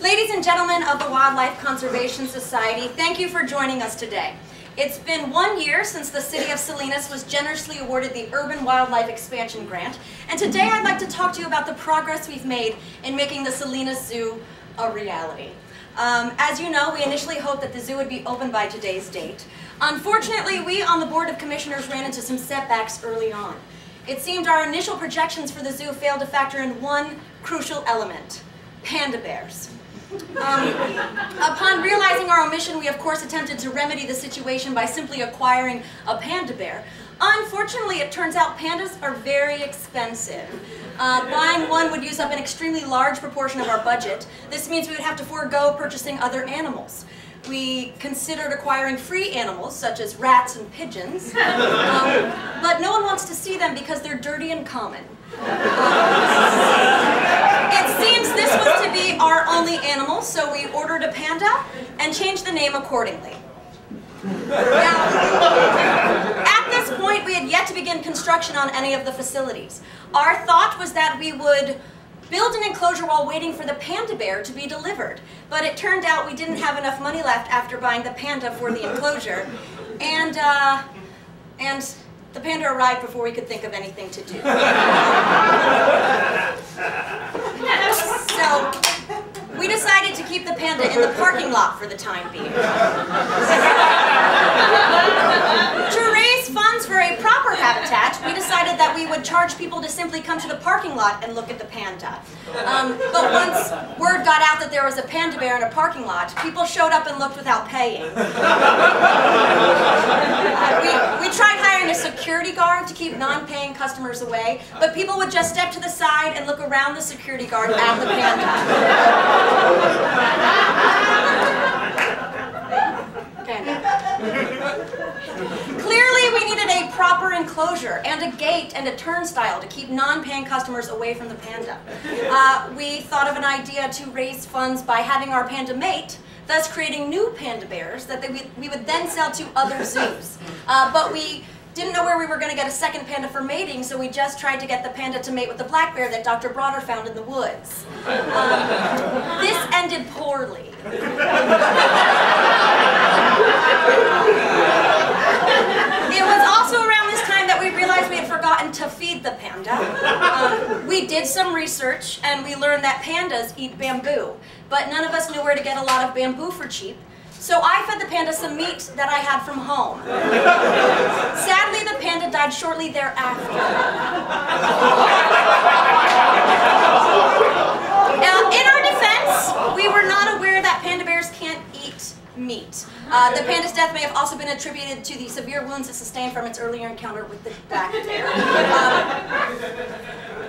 Ladies and gentlemen of the Wildlife Conservation Society, thank you for joining us today. It's been 1 year since the city of Salinas was generously awarded the Urban Wildlife Expansion Grant, and today I'd like to talk to you about the progress we've made in making the Salinas Zoo a reality. As you know, we initially hoped that the zoo would be open by today's date. Unfortunately, we on the Board of Commissioners ran into some setbacks early on. It seemed our initial projections for the zoo failed to factor in one crucial element: panda bears. Upon realizing our omission, we of course attempted to remedy the situation by simply acquiring a panda bear. Unfortunately, it turns out pandas are very expensive. Buying one would use up an extremely large proportion of our budget. This means we would have to forego purchasing other animals. We considered acquiring free animals, such as rats and pigeons, but no one wants to see them because they're dirty and common. It seems this was to be our only animal, so we ordered a panda and changed the name accordingly. Now, at this point, we had yet to begin construction on any of the facilities. Our thought was that we would build an enclosure while waiting for the panda bear to be delivered, but it turned out we didn't have enough money left after buying the panda for the enclosure, and the panda arrived before we could think of anything to do. So, we decided to keep the panda in the parking lot for the time being. To raise funds for a proper habitat, we decided that we would charge people to simply come to the parking lot and look at the panda. But once word got out that there was a panda bear in a parking lot, people showed up and looked without paying. We tried hiring a security guard to keep non-paying customers away, but people would just step to the side and look around the security guard at the panda. Clearly, we needed a proper enclosure and a gate and a turnstile to keep non-paying customers away from the panda. We thought of an idea to raise funds by having our panda mate, thus creating new panda bears that we would then sell to other zoos. But we didn't know where we were going to get a second panda for mating, so we just tried to get the panda to mate with the black bear that Dr. Broader found in the woods. This ended poorly. It was also around this time that we realized we had forgotten to feed the panda. We did some research and we learned that pandas eat bamboo, but none of us knew where to get a lot of bamboo for cheap. So I fed the panda some meat that I had from home. Sadly, the panda died shortly thereafter. In our defense, we were not aware that panda bears can't eat meat. The panda's death may have also been attributed to the severe wounds it sustained from its earlier encounter with the black bear.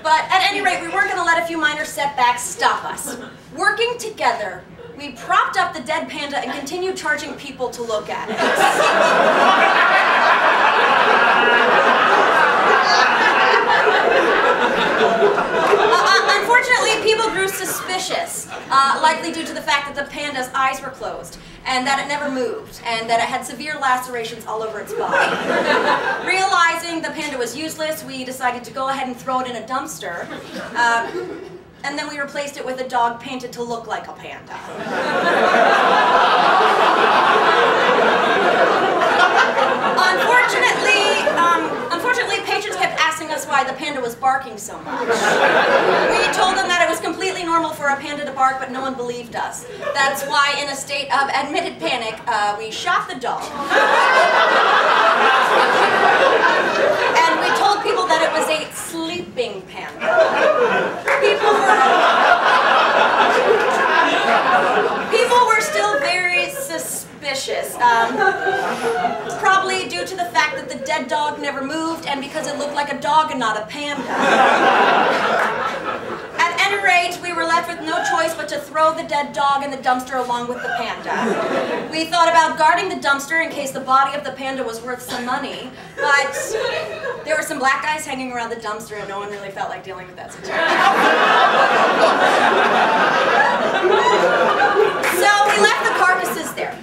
But at any rate, we weren't going to let a few minor setbacks stop us. Working together, we propped up the dead panda and continued charging people to look at it. Unfortunately, people grew suspicious, likely due to the fact that the panda's eyes were closed, and that it never moved, and that it had severe lacerations all over its body. Realizing the panda was useless, we decided to go ahead and throw it in a dumpster. And then we replaced it with a dog painted to look like a panda. Unfortunately, patrons kept asking us why the panda was barking so much. We told them that it was completely normal for a panda to bark, but no one believed us. That's why, in a state of admitted panic, we shot the dog. And we told people that it was a sleeping panda. People were still very suspicious, probably due to the fact that the dead dog never moved and because it looked like a dog and not a panda. At any rate, we were left with no choice but to throw the dead dog in the dumpster along with the panda. We thought about guarding the dumpster in case the body of the panda was worth some money, but there were some black guys hanging around the dumpster and no one really felt like dealing with that situation. So we left the carcasses there.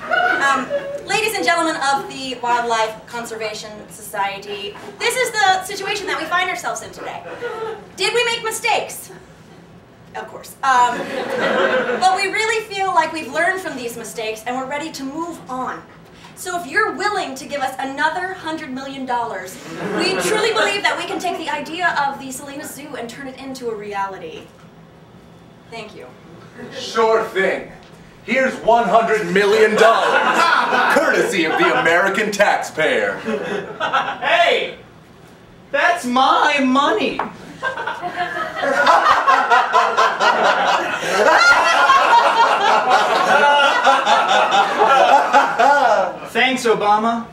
Ladies and gentlemen of the Wildlife Conservation Society, this is the situation that we find ourselves in today. Did we make mistakes? Of course. But we really feel like we've learned from these mistakes and we're ready to move on. So if you're willing to give us another $100 million, we truly believe that we can take the idea of the Salinas Zoo and turn it into a reality. Thank you. Sure thing. Here's $100 million, courtesy of the American taxpayer. Hey! That's my money! Thanks, Obama.